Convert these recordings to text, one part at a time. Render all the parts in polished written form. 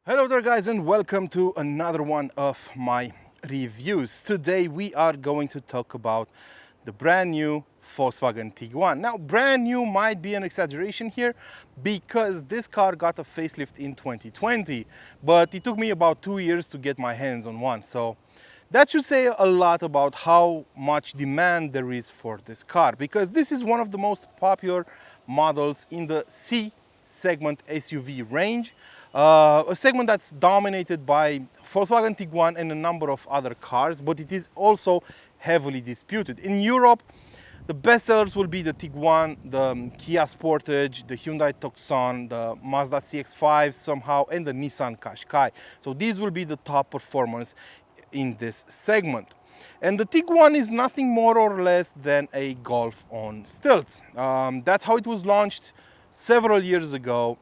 Hello there guys, and welcome to another one of my reviews. Today we are going to talk about the brand new Volkswagen Tiguan. Now, brand new might be an exaggeration here because this car got a facelift in 2020, but it took me about 2 years to get my hands on one. So that should say a lot about how much demand there is for this car, because this is one of the most popular models in the C segment SUV range, a segment that's dominated by Volkswagen Tiguan and a number of other cars, but it is also heavily disputed. In Europe, the best sellers will be the Tiguan, the Kia Sportage, the Hyundai Tucson, the Mazda CX-5 somehow, and the Nissan Qashqai. So these will be the top performers in this segment. And the Tiguan is nothing more or less than a Golf on stilts. That's how it was launched several years ago,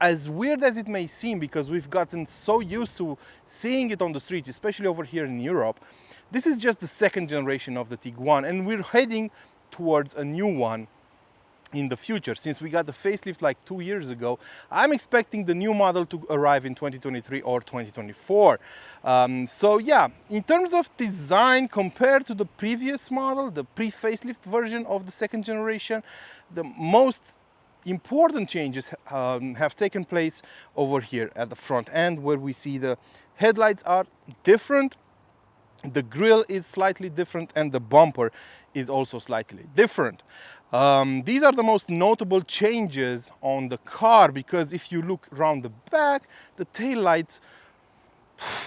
as weird as it may seem, because we've gotten so used to seeing it on the streets, especially over here in Europe, this is just the second generation of the Tiguan, and we're heading towards a new one in the future. Since we got the facelift like 2 years ago, I'm expecting the new model to arrive in 2023 or 2024. So yeah, in terms of design, compared to the previous model, the pre-facelift version of the second generation, the most important changes have taken place over here at the front end, where we see the headlights are different, the grille is slightly different, and the bumper is also slightly different. These are the most notable changes on the car, because if you look around the back, the tail lights,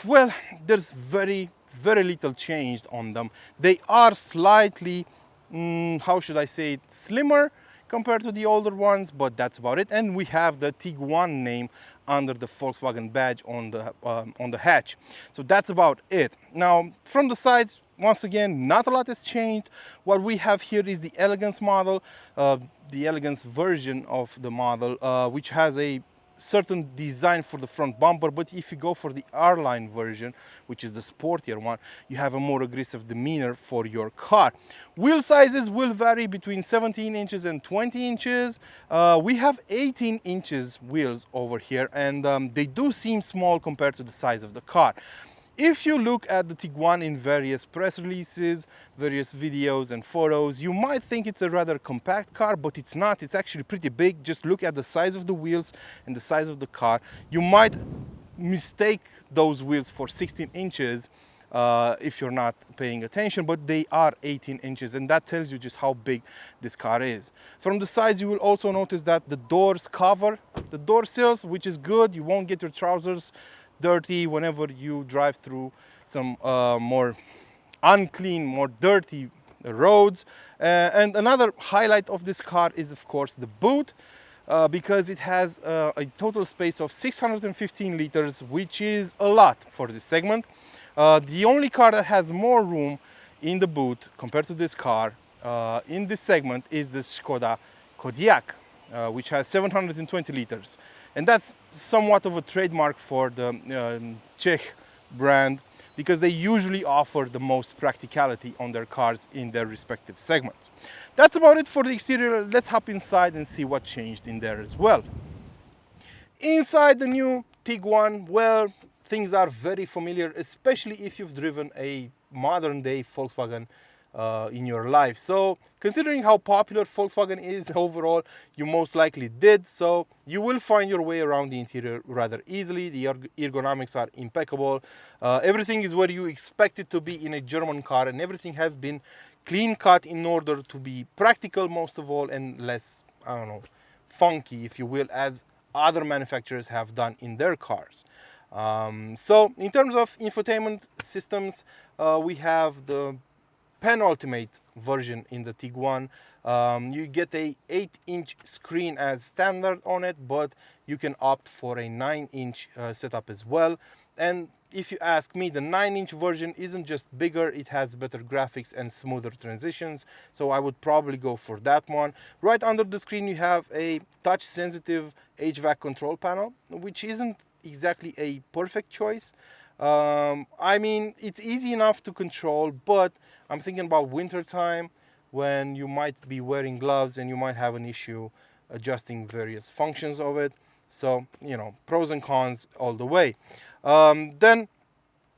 well, there's very little changed on them. They are slightly, how should I say it, slimmer compared to the older ones, but that's about it. And we have the Tiguan name under the Volkswagen badge on the hatch. So that's about it. Now, from the sides, once again, not a lot has changed. What we have here is the Elegance model, the Elegance version of the model, which has a certain design for the front bumper, but if you go for the R-Line version, which is the sportier one, you have a more aggressive demeanor for your car. Wheel sizes will vary between 17 inches and 20 inches. We have 18 inches wheels over here, and they do seem small compared to the size of the car. If you look at the Tiguan in various press releases, various videos and photos, you might think it's a rather compact car, but it's not. It's actually pretty big. Just look at the size of the wheels and the size of the car. You might mistake those wheels for 16 inches if you're not paying attention, but they are 18 inches, and that tells you just how big this car is. From the sides, you will also notice that the doors cover the door sills, which is good. You won't get your trousers dirty whenever you drive through some more unclean, more dirty roads. And another highlight of this car is, of course, the boot, because it has a total space of 615 liters, which is a lot for this segment. The only car that has more room in the boot compared to this car in this segment is the Skoda Kodiaq, which has 720 liters. And that's somewhat of a trademark for the Czech brand, because they usually offer the most practicality on their cars in their respective segments. That's about it for the exterior. Let's hop inside and see what changed in there as well. Inside the new Tiguan, well, things are very familiar, especially if you've driven a modern day Volkswagen in your life. So considering how popular Volkswagen is overall, you most likely did, so you will find your way around the interior rather easily. The ergonomics are impeccable. Everything is where you expect it to be in a German car, and everything has been clean cut in order to be practical most of all, and less, I don't know, funky, if you will, as other manufacturers have done in their cars. So in terms of infotainment systems, we have the penultimate version in the Tiguan. You get a 8-inch screen as standard on it, but you can opt for a 9-inch setup as well. And if you ask me, the 9-inch version isn't just bigger, it has better graphics and smoother transitions, so I would probably go for that one. Right under the screen you have a touch sensitive HVAC control panel, which isn't exactly a perfect choice. I mean, it's easy enough to control, but I'm thinking about winter time when you might be wearing gloves and you might have an issue adjusting various functions of it. So, you know, pros and cons all the way. Then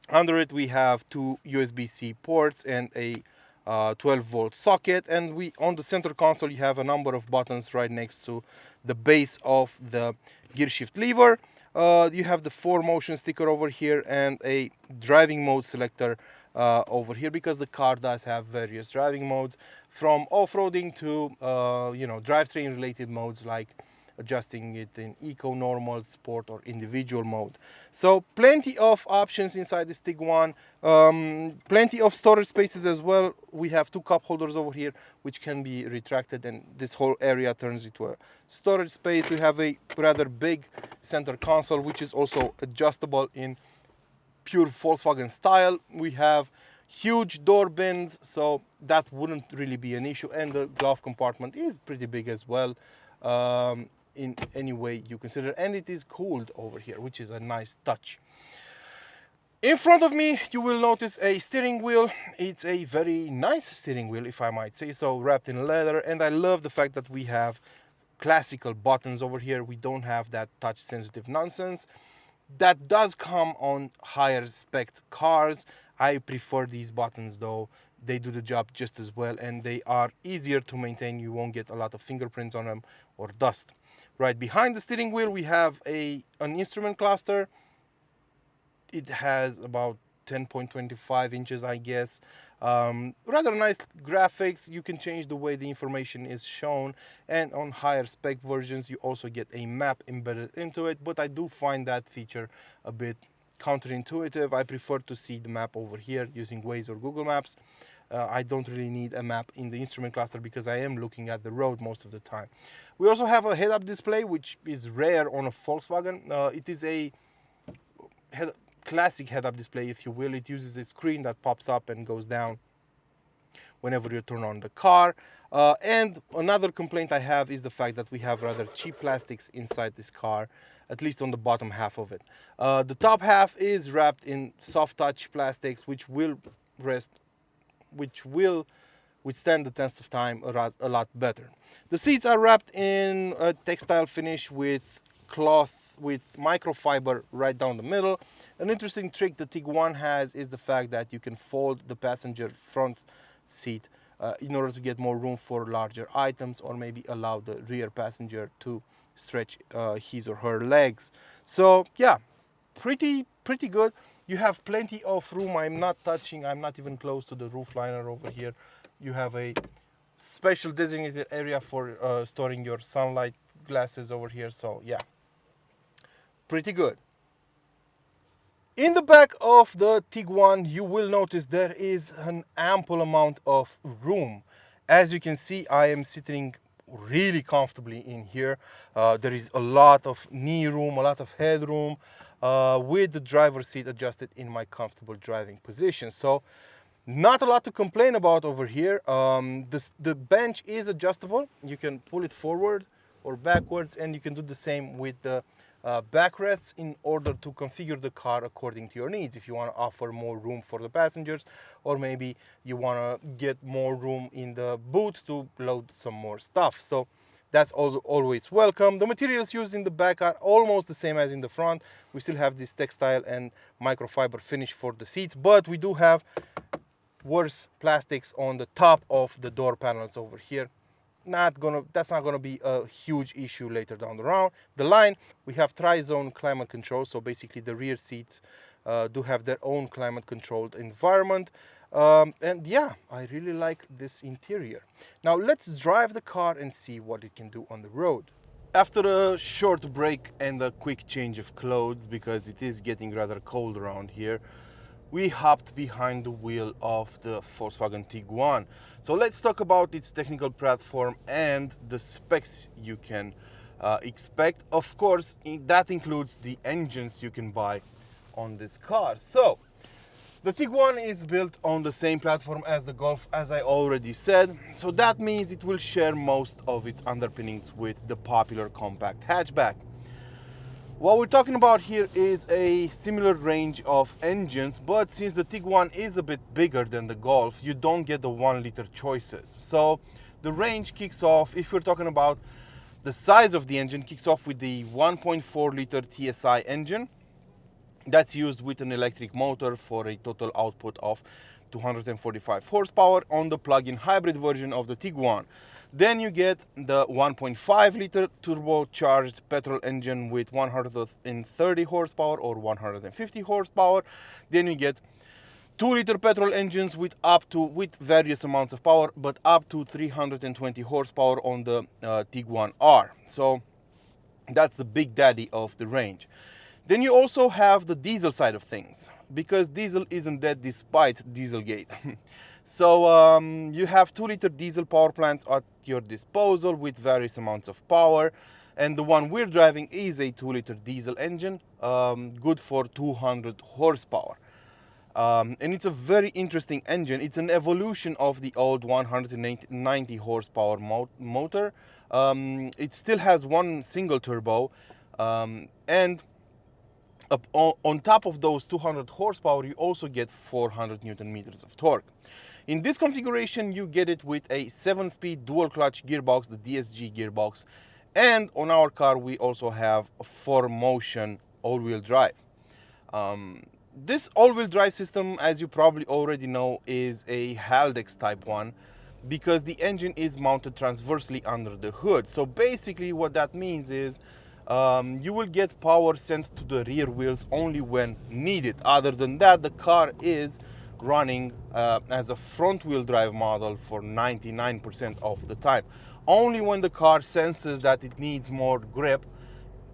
under it we have two USB-C ports and a 12-volt socket, and we on the center console you have a number of buttons right next to the base of the gear shift lever. You have the 4Motion sticker over here and a driving mode selector over here, because the car does have various driving modes, from off-roading to you know, drivetrain related modes like adjusting it in eco, normal, sport, or individual mode. So plenty of options inside this Tiguan. Plenty of storage spaces as well. We have two cup holders over here which can be retracted, and this whole area turns into a storage space. We have a rather big center console which is also adjustable in pure Volkswagen style. We have huge door bins, so that wouldn't really be an issue, and the glove compartment is pretty big as well. In any way you consider, and it is cooled over here, which is a nice touch. In front of me you will notice a steering wheel. It's a very nice steering wheel, if I might say so, wrapped in leather, and I love the fact that we have classical buttons over here. We don't have that touch sensitive nonsense that does come on higher spec cars. I prefer these buttons though. They do the job just as well, and they are easier to maintain. You won't get a lot of fingerprints on them or dust. Right behind the steering wheel we have an instrument cluster. It has about 10.25 inches, I guess. Rather nice graphics. You can change the way the information is shown, and on higher spec versions you also get a map embedded into it, but I do find that feature a bit counterintuitive. I prefer to see the map over here using Waze or Google Maps. I don't really need a map in the instrument cluster because I am looking at the road most of the time. We also have a head-up display, which is rare on a Volkswagen. It is a classic head-up display, if you will. It uses a screen that pops up and goes down whenever you turn on the car. And another complaint I have is the fact that we have rather cheap plastics inside this car, at least on the bottom half of it. The top half is wrapped in soft touch plastics, which will withstand the test of time a lot better. The seats are wrapped in a textile finish with cloth with microfiber right down the middle. An interesting trick the Tiguan has is the fact that you can fold the passenger front seat in order to get more room for larger items, or maybe allow the rear passenger to stretch his or her legs. So yeah, pretty good. You have plenty of room. I'm not even close to the roof liner over here. You have a special designated area for storing your sunlight glasses over here. So yeah, pretty good. In the back of the Tiguan, you will notice there is an ample amount of room. As you can see, I am sitting really comfortably in here. There is a lot of knee room, a lot of headroom, with the driver's seat adjusted in my comfortable driving position. So not a lot to complain about over here. The bench is adjustable. You can pull it forward or backwards, and you can do the same with the backrests in order to configure the car according to your needs. If you want to offer more room for the passengers, or maybe you want to get more room in the boot to load some more stuff. So that's always welcome. The materials used in the back are almost the same as in the front. We still have this textile and microfiber finish for the seats, but we do have worse plastics on the top of the door panels over here. That's not gonna be a huge issue later down the line. We have tri-zone climate control, so basically the rear seats do have their own climate controlled environment. And yeah, I really like this interior. Now let's drive the car and see what it can do on the road. After a short break and a quick change of clothes, because it is getting rather cold around here, we hopped behind the wheel of the Volkswagen Tiguan. So let's talk about its technical platform and the specs you can expect. Of course, that includes the engines you can buy on this car. So the Tiguan is built on the same platform as the Golf, as I already said. So that means it will share most of its underpinnings with the popular compact hatchback. What we're talking about here is a similar range of engines, but since the Tiguan is a bit bigger than the Golf, you don't get the 1 liter choices. So the range kicks off, if we're talking about The size of the engine kicks off with the 1.4 liter TSI engine that's used with an electric motor for a total output of 245 horsepower on the plug-in hybrid version of the Tiguan. Then you get the 1.5 liter turbocharged petrol engine with 130 horsepower or 150 horsepower. Then you get 2-liter petrol engines with various amounts of power, but up to 320 horsepower on the Tiguan R. So that's the big daddy of the range. Then you also have the diesel side of things, because diesel isn't dead despite Dieselgate. So you have 2-liter diesel power plants at your disposal with various amounts of power. And the one we're driving is a 2-liter diesel engine, good for 200 horsepower. And it's a very interesting engine. It's an evolution of the old 190 horsepower motor. It still has one single turbo, and on top of those 200 horsepower, you also get 400 Newton meters of torque. In this configuration, you get it with a 7-speed dual clutch gearbox, the DSG gearbox, and on our car we also have a 4Motion all-wheel drive. This all-wheel drive system, as you probably already know, is a Haldex type 1 because the engine is mounted transversely under the hood. So basically what that means is you will get power sent to the rear wheels only when needed. Other than that, the car is running as a front-wheel drive model for 99% of the time. Only when the car senses that it needs more grip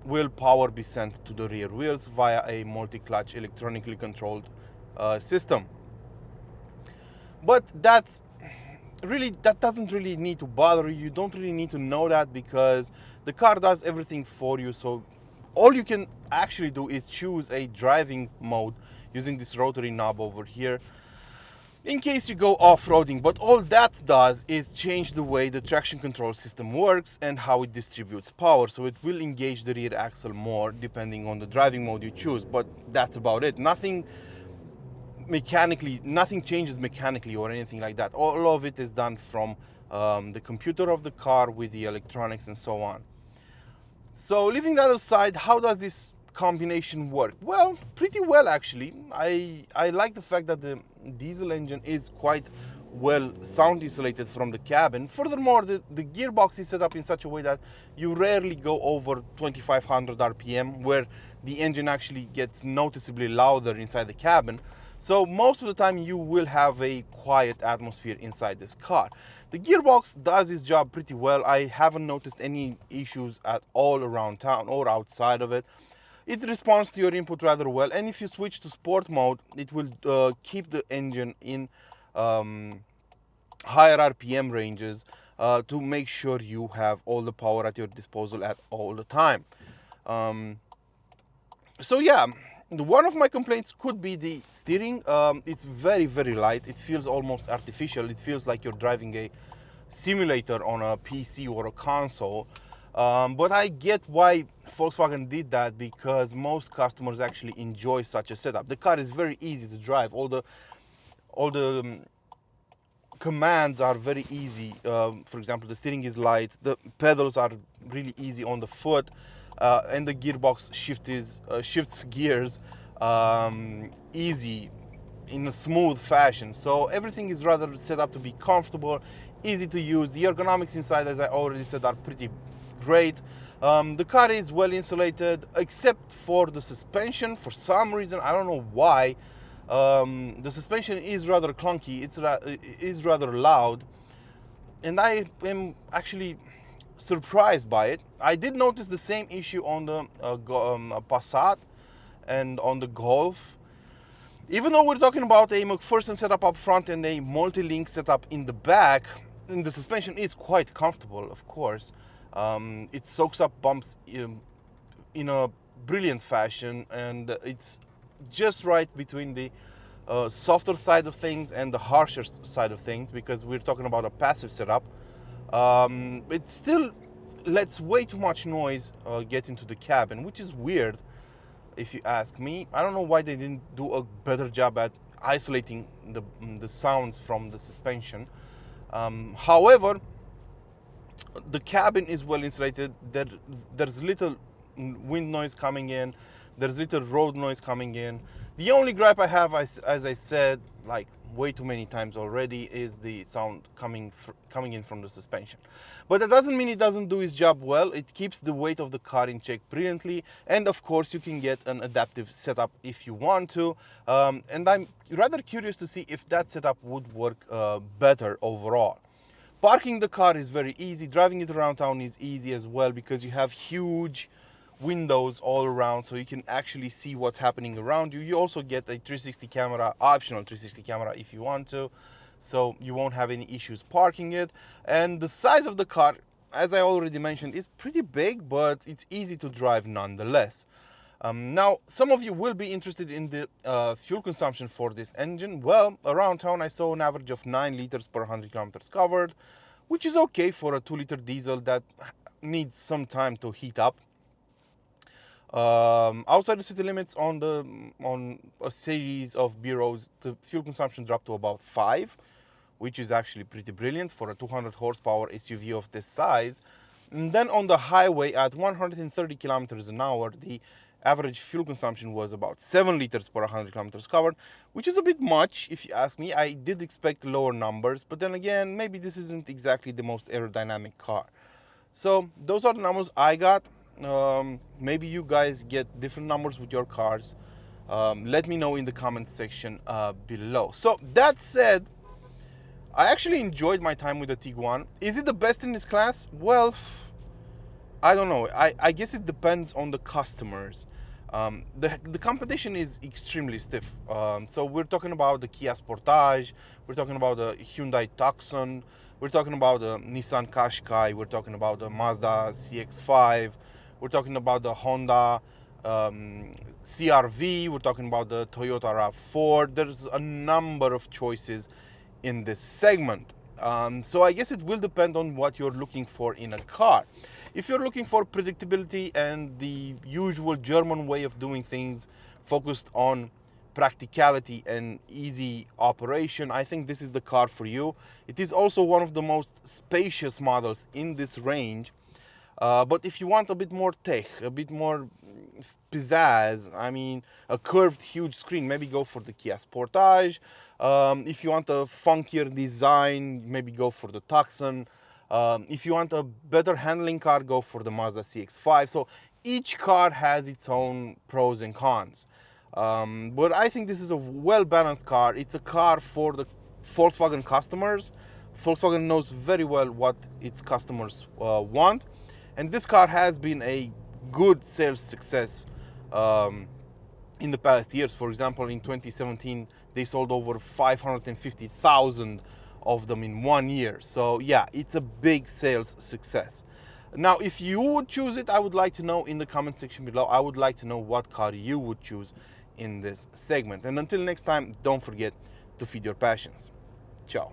will power be sent to the rear wheels via a multi-clutch electronically controlled system. But that doesn't really need to bother you. You don't really need to know that because the car does everything for you. So all you can actually do is choose a driving mode using this rotary knob over here in case you go off-roading. But all that does is change the way the traction control system works and how it distributes power. So it will engage the rear axle more depending on the driving mode you choose, but that's about it. Nothing changes mechanically or anything like that. All of it is done from the computer of the car with the electronics and so on. So leaving that aside, how does this combination work? Well, pretty well actually. I like the fact that the diesel engine is quite well sound insulated from the cabin. Furthermore, the gearbox is set up in such a way that you rarely go over 2500 RPM, where the engine actually gets noticeably louder inside the cabin. So most of the time you will have a quiet atmosphere inside this car. The gearbox does its job pretty well. I haven't noticed any issues at all around town or outside of it. It responds to your input rather well, and if you switch to sport mode, it will keep the engine in higher RPM ranges to make sure you have all the power at your disposal at all the time. So yeah, one of my complaints could be the steering. It's very, very light. It feels almost artificial. It feels like you're driving a simulator on a PC or a console. But I get why Volkswagen did that, because most customers actually enjoy such a setup. The car is very easy to drive. All the commands are very easy. For example, the steering is light. The pedals are really easy on the foot, and the gearbox shifts gears easy in a smooth fashion. So everything is rather set up to be comfortable, easy to use. The ergonomics inside, as I already said, are pretty great. The car is well insulated except for the suspension. For some reason, I don't know why, the suspension is rather clunky. It is rather loud, and I am actually surprised by it. I did notice the same issue on the Passat and on the Golf. Even though we're talking about a McPherson setup up front and a multi-link setup in the back, and the suspension is quite comfortable, of course. It soaks up bumps in a brilliant fashion, and it's just right between the softer side of things and the harsher side of things, because we're talking about a passive setup. It still lets way too much noise get into the cabin, which is weird if you ask me. I don't know why they didn't do a better job at isolating the sounds from the suspension. However, The cabin is well insulated. There's little wind noise coming in. There's little road noise coming in. The only gripe I have, as I said, like way too many times already, is the sound coming in from the suspension. But that doesn't mean it doesn't do its job well. It keeps the weight of the car in check brilliantly. And of course, you can get an adaptive setup if you want to. And I'm rather curious to see if that setup would work better overall. Parking the car is very easy. Driving it around town is easy as well because you have huge windows all around, so you can actually see what's happening around you. You also get a 360 camera, optional 360 camera if you want to, so you won't have any issues parking it. And the size of the car, as I already mentioned, is pretty big, but it's easy to drive nonetheless. Now, some of you will be interested in the fuel consumption for this engine. Well, around town I saw an average of 9 liters per 100 kilometers covered, which is okay for a 2-liter diesel that needs some time to heat up. Outside the city limits on a series of bureaus, the fuel consumption dropped to about 5, which is actually pretty brilliant for a 200 horsepower SUV of this size. And then on the highway at 130 kilometers an hour, the average fuel consumption was about 7 liters per 100 kilometers covered, which is a bit much if you ask me. I did expect lower numbers, but then again, maybe this isn't exactly the most aerodynamic car. So those are the numbers I got. Maybe you guys get different numbers with your cars. Let me know in the comment section below. So that said, I actually enjoyed my time with the Tiguan. Is it the best in its class? Well, I don't know. I guess it depends on the customers. The competition is extremely stiff. So we're talking about the Kia Sportage, we're talking about the Hyundai Tucson, we're talking about the Nissan Qashqai, we're talking about the Mazda CX-5, we're talking about the Honda CR-V, we're talking about the Toyota RAV4. There's a number of choices in this segment. So I guess it will depend on what you're looking for in a car. If you're looking for predictability and the usual German way of doing things, focused on practicality and easy operation, I think this is the car for you. It is also one of the most spacious models in this range. But if you want a bit more tech, a bit more pizzazz, I mean, a curved huge screen, maybe go for the Kia Sportage. If you want a funkier design, maybe go for the Tucson. If you want a better handling car, go for the Mazda CX-5. So each car has its own pros and cons. But I think this is a well-balanced car. It's a car for the Volkswagen customers. Volkswagen knows very well what its customers want. And this car has been a good sales success in the past years. For example, in 2017, they sold over 550,000 of them in 1 year. So yeah, it's a big sales success. Now, if you would choose it, I would like to know in the comment section below. I would like to know what car you would choose in this segment. And until next time, don't forget to feed your passions. Ciao.